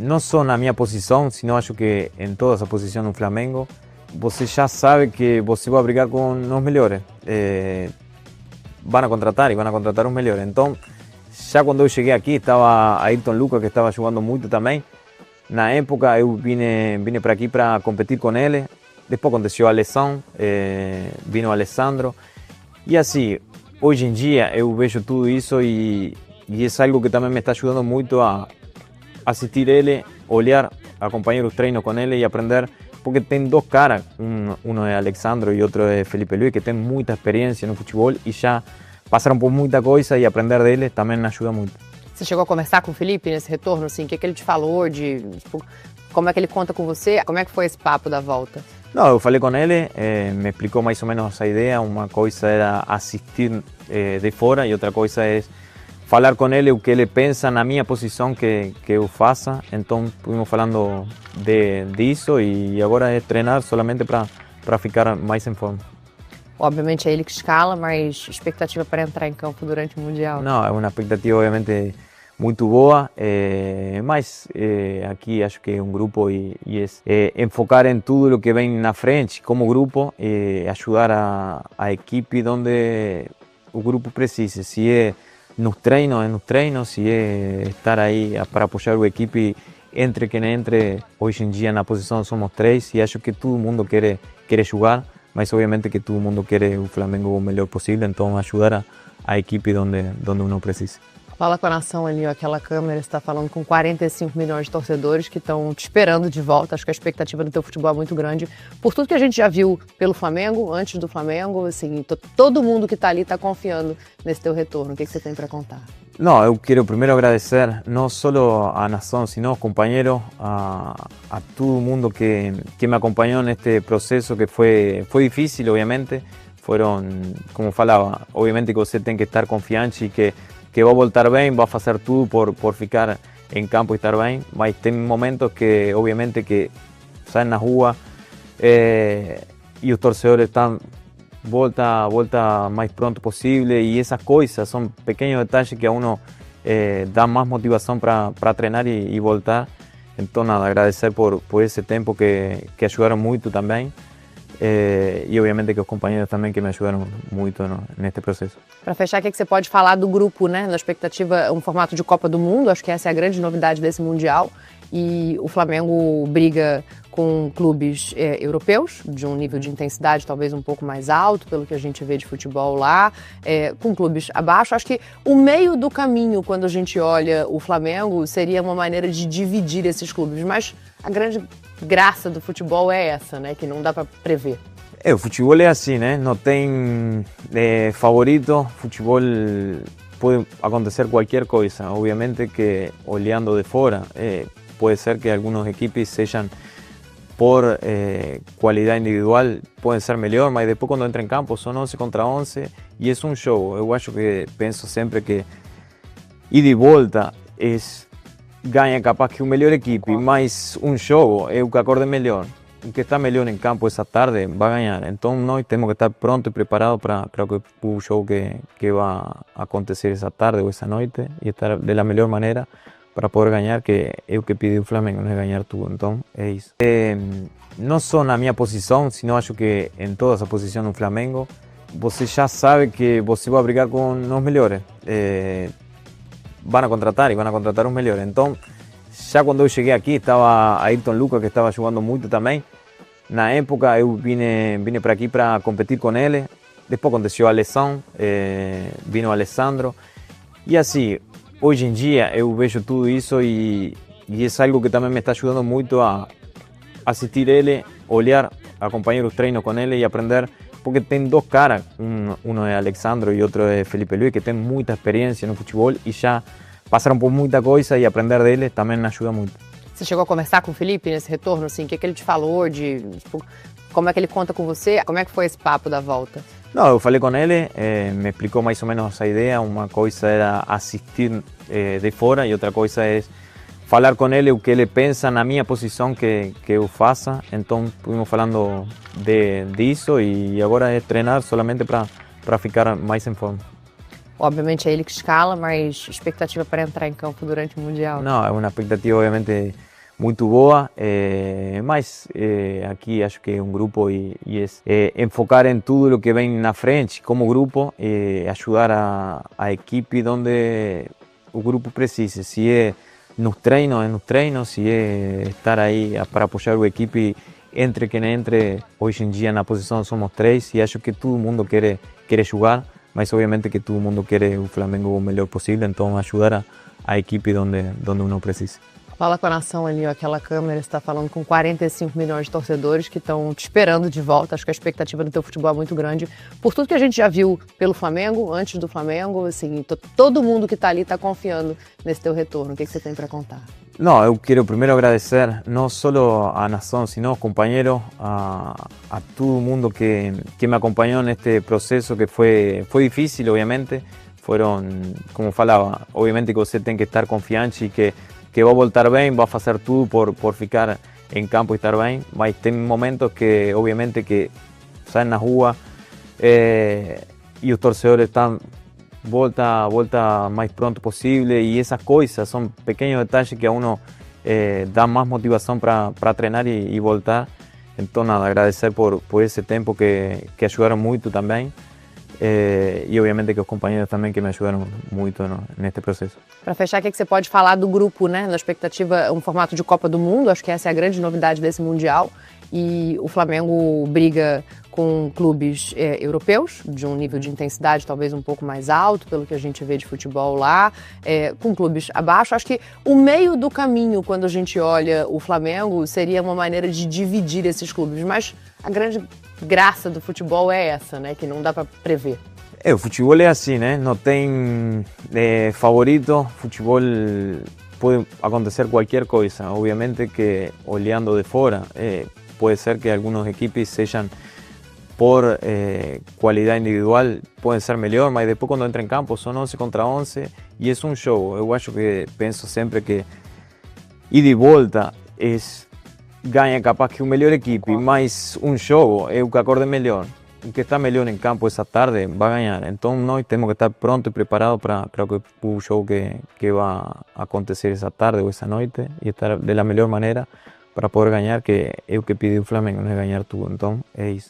não só na minha posição, sino acho que em toda essa posição no Flamengo, você já sabe que você vai brigar com os melhores. Vão contratar os melhores. Então, já quando eu cheguei aqui, estava Ayrton Lucas, que estava jogando muito também. Na época, eu vim para aqui para competir com ele. Depois aconteceu a lesão, vino o Alessandro. E assim, hoje em dia, eu vejo tudo isso e é algo que também me está ajudando muito a assistir ele, olhar, acompanhar os treinos com ele e aprender. Porque tem dois caras, um é Alessandro e outro é Felipe Luis, que tem muita experiência no futebol e já passaram por muita coisa e aprender deles também ajuda muito. Você chegou a conversar com o Felipe nesse retorno? Assim, o que ele te falou? Tipo, como é que ele conta com você? Como é que foi esse papo da volta? Não, eu falei com ele, me explicou mais ou menos essa ideia. Uma coisa era assistir de fora e outra coisa é falar com ele o que ele pensa na minha posição que eu faça. Então, estuvimos falando disso e agora é treinar solamente para ficar mais em forma. Obviamente é ele que escala, mas expectativa para entrar em campo durante o Mundial? Não, é uma expectativa obviamente muito boa, mas aqui acho que é um grupo e enfocar em tudo o que vem na frente como grupo e ajudar a equipe onde o grupo precisa. Se é nos treinos, se é estar aí para apoiar a equipe, entre quem entre, hoje em dia na posição somos três e acho que todo mundo quer jogar, mas obviamente que todo mundo quer o Flamengo o melhor possível, então ajudar a equipe onde uno precisa. Fala com a nação ali, ó, aquela câmera, você está falando com 45 milhões de torcedores que estão te esperando de volta. Acho que a expectativa do teu futebol é muito grande. Por tudo que a gente já viu pelo Flamengo, antes do Flamengo, assim, todo mundo que está ali está confiando nesse teu retorno. O que você tem para contar? Não, eu quero primeiro agradecer não só a nação, sino aos companheiros, a todo mundo que me acompanhou neste processo que foi difícil, obviamente. Foram, como falava, obviamente que você tem que estar confiante e que vai voltar bem, vai fazer tudo por ficar em campo e estar bem, mas tem momentos que, obviamente, que saem na rua e os torcedores estão volta mais pronto possível e essas coisas são pequenos detalhes que a uno dá mais motivação para treinar e voltar. Então, nada, agradecer por esse tempo que ajudaram muito também. E obviamente que os companheiros também que me ajudaram muito neste processo. Para fechar, o que você pode falar do grupo, né? Na expectativa, um formato de Copa do Mundo, acho que essa é a grande novidade desse Mundial. E o Flamengo briga com clubes europeus, de um nível de intensidade talvez um pouco mais alto, pelo que a gente vê de futebol lá, com clubes abaixo. Acho que o meio do caminho, quando a gente olha o Flamengo, seria uma maneira de dividir esses clubes, mas a grande graça do futebol é essa, né? Que não dá para prever. O futebol é assim, né? Não tem favorito. Futebol pode acontecer qualquer coisa. Obviamente que olhando de fora, pode ser que algumas equipes sejam por qualidade individual, podem ser melhor, mas depois quando entra em campo são 11 contra 11 e é um jogo. Eu acho que penso sempre que ida e volta ganha capaz que a melhor equipe, mas um jogo é o que acorde melhor. O que está melhor em campo essa tarde vai ganhar. Então nós temos que estar prontos e preparados para o jogo que vai acontecer essa tarde ou essa noite e estar da melhor maneira para poder ganhar, que é o que pediu o Flamengo, não é ganhar tudo. Então é isso. Não só na minha posição, sino acho que em toda essa posição no Flamengo, você já sabe que você vai brigar com os melhores. Vão contratar os melhores. Então, já quando eu cheguei aqui, estava Ayrton Lucas, que estava jogando muito também. Na época, eu vim para aqui para competir com ele. Depois aconteceu a lesão, vino o Alessandro. E assim, hoje em dia, eu vejo tudo isso e é algo que também me está ajudando muito a assistir ele, olhar, acompanhar os treinos com ele e aprender. Porque tem dois caras, um é Alessandro e outro é Felipe Luis, que tem muita experiência no futebol e já passaram por muita coisa e aprender deles também ajuda muito. Você chegou a conversar com o Felipe nesse retorno? Assim, o que ele te falou? Tipo, como é que ele conta com você? Como é que foi esse papo da volta? Não, eu falei com ele, me explicou mais ou menos essa ideia. Uma coisa era assistir de fora e outra coisa é falar com ele o que ele pensa na minha posição que eu faça. Então, estuvimos falando disso e agora é treinar solamente para ficar mais em forma. Obviamente é ele que escala, mas expectativa para entrar em campo durante o Mundial? Não, é uma expectativa obviamente muito boa, mas aqui acho que é um grupo e enfocar em tudo o que vem na frente como grupo, ajudar a equipe onde o grupo precisa, se é nos treinos, se é estar aí para apoiar a equipe, entre quem entre, hoje em dia na posição somos três e acho que todo mundo quer jogar, mas obviamente que todo mundo quer o Flamengo o melhor possível, então ajudar a equipe onde uno precisa. Fala com a nação ali, ó, aquela câmera, você está falando com 45 milhões de torcedores que estão te esperando de volta. Acho que a expectativa do teu futebol é muito grande. Por tudo que a gente já viu pelo Flamengo, antes do Flamengo, assim, todo mundo que está ali está confiando nesse teu retorno. O que você tem para contar? No, eu quero primeiro agradecer não só a nação, sino aos companheiros, a todo mundo que me acompanhou neste processo que foi difícil, obviamente. Foram, como falava, obviamente que você tem que estar confiante e que vai voltar bem, vai fazer tudo por ficar em campo e estar bem, mas tem momentos que, obviamente, que saem na rua e os torcedores estão volta mais pronto possível e essas coisas são pequenos detalhes que a uno dá mais motivação para treinar e voltar. Então, nada, agradecer por esse tempo que ajudaram muito também. E obviamente que os companheiros também que me ajudaram muito neste processo. Para fechar, o que você pode falar do grupo, né? Na expectativa, um formato de Copa do Mundo, acho que essa é a grande novidade desse Mundial. E o Flamengo briga com clubes europeus, de um nível de intensidade talvez um pouco mais alto, pelo que a gente vê de futebol lá, com clubes abaixo. Acho que o meio do caminho, quando a gente olha o Flamengo, seria uma maneira de dividir esses clubes, mas a grande graça do futebol é essa, né? Que não dá para prever. O futebol é assim, né? Não tem favorito. Futebol pode acontecer qualquer coisa. Obviamente que olhando de fora, pode ser que algumas equipes sejam por qualidade individual, podem ser melhor, mas depois quando entra em campo são 11 contra 11 e é um jogo. Eu acho que penso sempre que ida e volta ganha capaz que a melhor equipe, mas um jogo é o que acorde melhor. O que está melhor em campo essa tarde vai ganhar. Então nós temos que estar pronto e preparados para o jogo que vai acontecer essa tarde ou essa noite e estar da melhor maneira para poder ganhar, que é o que pediu o Flamengo, não é ganhar tudo. Então é isso.